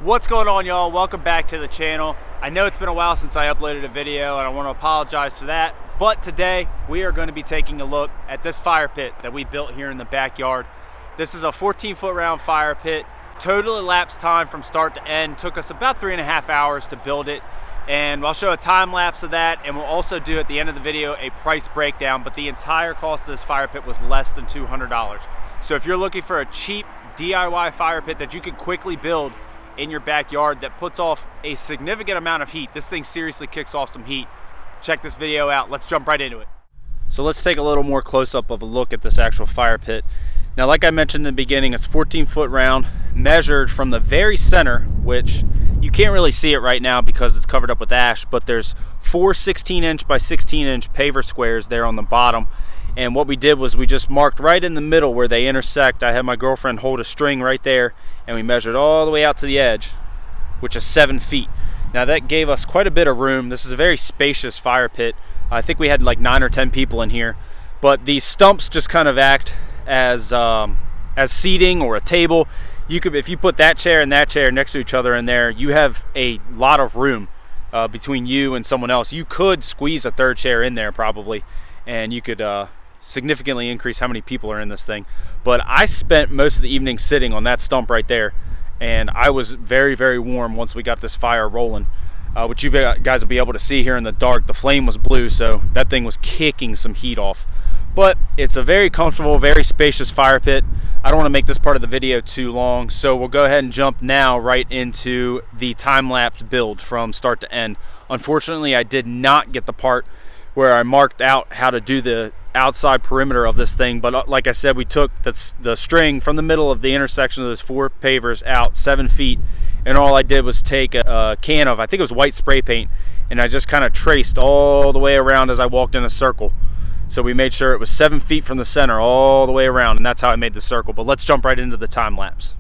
What's going on, y'all? Welcome back to the channel. I know it's been a while since I uploaded a video and I want to apologize for that, but today we are going to be taking a look at this fire pit that we built here in the backyard. This is a 14-foot round fire pit. Total elapsed time from start to end took us about 3.5 hours to build it, and I'll show a time lapse of that, and we'll also do at the end of the video a price breakdown. But the entire cost of this fire pit was less than $200. So if you're looking for a cheap DIY fire pit that you can quickly build in your backyard that puts off a significant amount of heat, this thing seriously kicks off some heat, check this video out. Let's jump right into it. So let's take a little more close-up of a look at this actual fire pit. Now, like I mentioned in the beginning, it's 14-foot round, measured from the very center, which you can't really see it right now because it's covered up with ash, but there's 4 16-inch by 16-inch paver squares there on the bottom. And what we did was we just marked right in the middle where they intersect. I had my girlfriend hold a string right there, and we measured all the way out to the edge, which is 7 feet. Now that gave us quite a bit of room. This is a very spacious fire pit. I think we had like 9 or 10 people in here, but these stumps just kind of act as seating or a table. You could, if you put that chair and that chair next to each other in there, you have a lot of room between you and someone else. You could squeeze a third chair in there probably, and you could significantly increase how many people are in this thing. But I spent most of the evening sitting on that stump right there, and I was very, very warm once we got this fire rolling, which you guys will be able to see here in the dark. The flame was blue, so that thing was kicking some heat off. But it's a very comfortable, very spacious fire pit. I don't want to make this part of the video too long, so we'll go ahead and jump now right into the time-lapse build from start to end. Unfortunately, I did not get the part where I marked out how to do the outside perimeter of this thing, but like I said, we took the string from the middle of the intersection of those 4 pavers out 7 feet, and all I did was take a can of, I think it was white spray paint, and I just kind of traced all the way around as I walked in a circle. So we made sure it was 7 feet from the center all the way around, and that's how I made the circle. But let's jump right into the time lapse.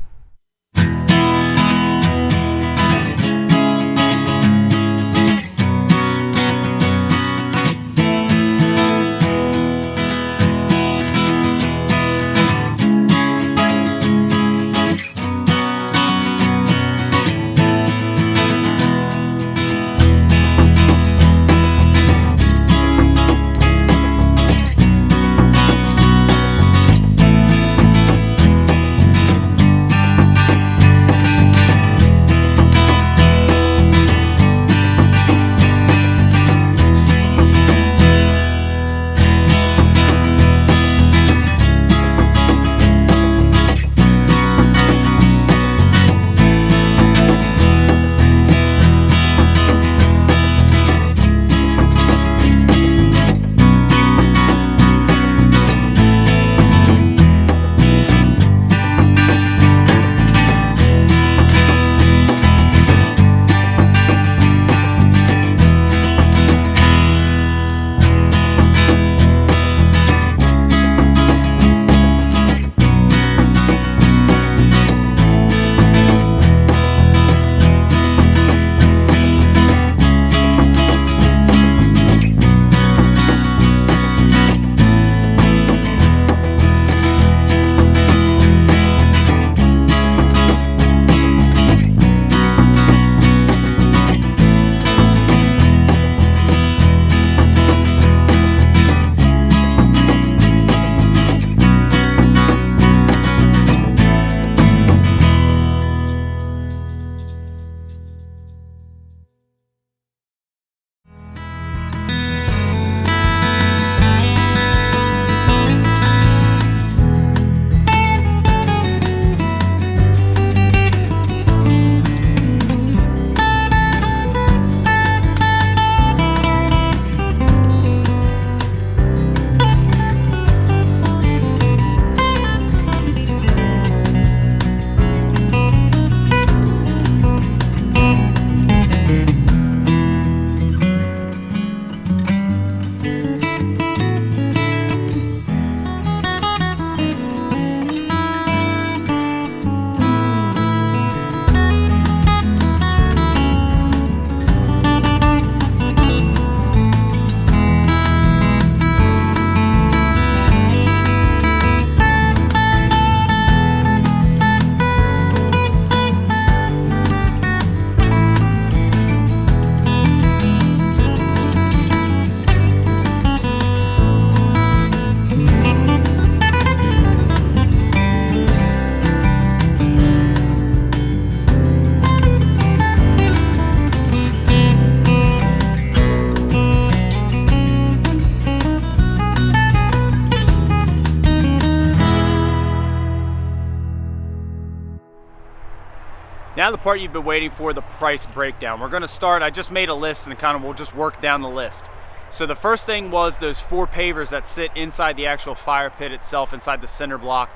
Now the part you've been waiting for, the price breakdown. We're gonna start, I just made a list and we'll just work down the list. So the first thing was those 4 pavers that sit inside the actual fire pit itself, inside the cinder block.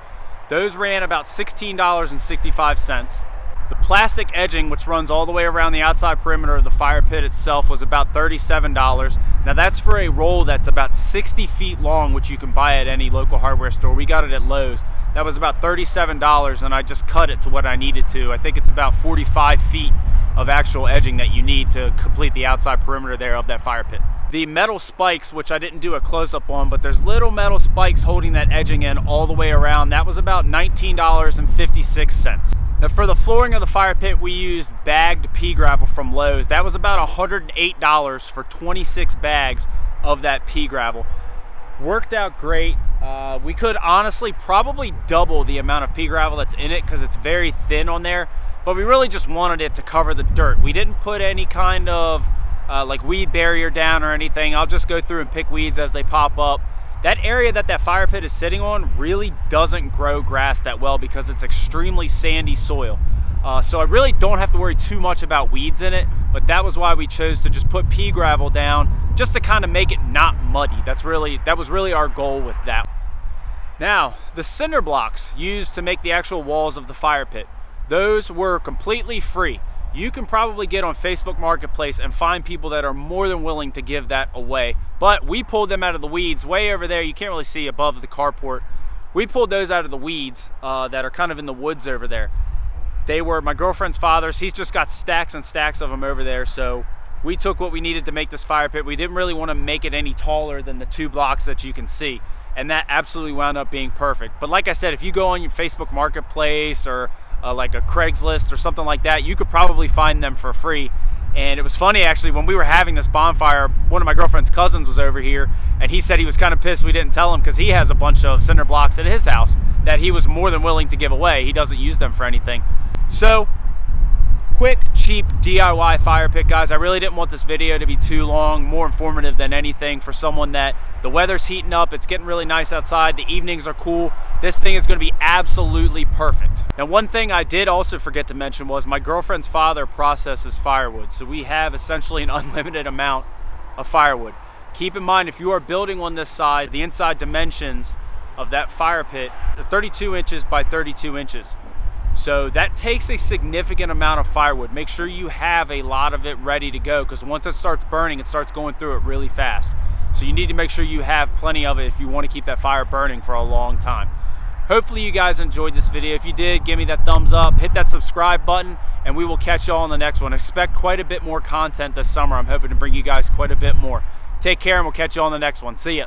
Those ran about $16.65. The plastic edging, which runs all the way around the outside perimeter of the fire pit itself, was about $37. Now that's for a roll that's about 60 feet long, which you can buy at any local hardware store. We got it at Lowe's. That was about $37, and I just cut it to what I needed to. I think it's about 45 feet of actual edging that you need to complete the outside perimeter there of that fire pit. The metal spikes, which I didn't do a close-up on, but there's little metal spikes holding that edging in all the way around. That was about $19.56. Now for the flooring of the fire pit, we used bagged pea gravel from Lowe's. That was about $108 for 26 bags of that pea gravel. Worked out great. We could honestly probably double the amount of pea gravel that's in it because it's very thin on there, but we really just wanted it to cover the dirt. We didn't put any kind of like weed barrier down or anything. I'll just go through and pick weeds as they pop up. That area that fire pit is sitting on really doesn't grow grass that well because it's extremely sandy soil. So I really don't have to worry too much about weeds in it, but that was why we chose to just put pea gravel down just to kind of make it not muddy. That was really our goal with that. Now, the cinder blocks used to make the actual walls of the fire pit, those were completely free. You can probably get on Facebook Marketplace and find people that are more than willing to give that away. But we pulled them out of the weeds way over there. You can't really see above the carport. We pulled those out of the weeds that are kind of in the woods over there. They were my girlfriend's father's. He's just got stacks and stacks of them over there. So we took what we needed to make this fire pit. We didn't really want to make it any taller than the 2 blocks that you can see. And that absolutely wound up being perfect. But like I said, if you go on your Facebook Marketplace or like a Craigslist or something like that, you could probably find them for free. And it was funny actually, when we were having this bonfire, one of my girlfriend's cousins was over here and he said he was kind of pissed we didn't tell him because he has a bunch of cinder blocks at his house that he was more than willing to give away. He doesn't use them for anything. So quick, cheap DIY fire pit, guys. I really didn't want this video to be too long, more informative than anything for someone that the weather's heating up, it's getting really nice outside, the evenings are cool. This thing is going to be absolutely perfect. Now, one thing I did also forget to mention was my girlfriend's father processes firewood, so we have essentially an unlimited amount of firewood. Keep in mind, if you are building on this size, the inside dimensions of that fire pit are 32 inches by 32 inches. So that takes a significant amount of firewood. Make sure you have a lot of it ready to go because once it starts burning, it starts going through it really fast. So you need to make sure you have plenty of it if you want to keep that fire burning for a long time. Hopefully you guys enjoyed this video. If you did, give me that thumbs up, hit that subscribe button, and we will catch y'all on the next one. Expect quite a bit more content this summer. I'm hoping to bring you guys quite a bit more. Take care, and we'll catch you on the next one. See ya.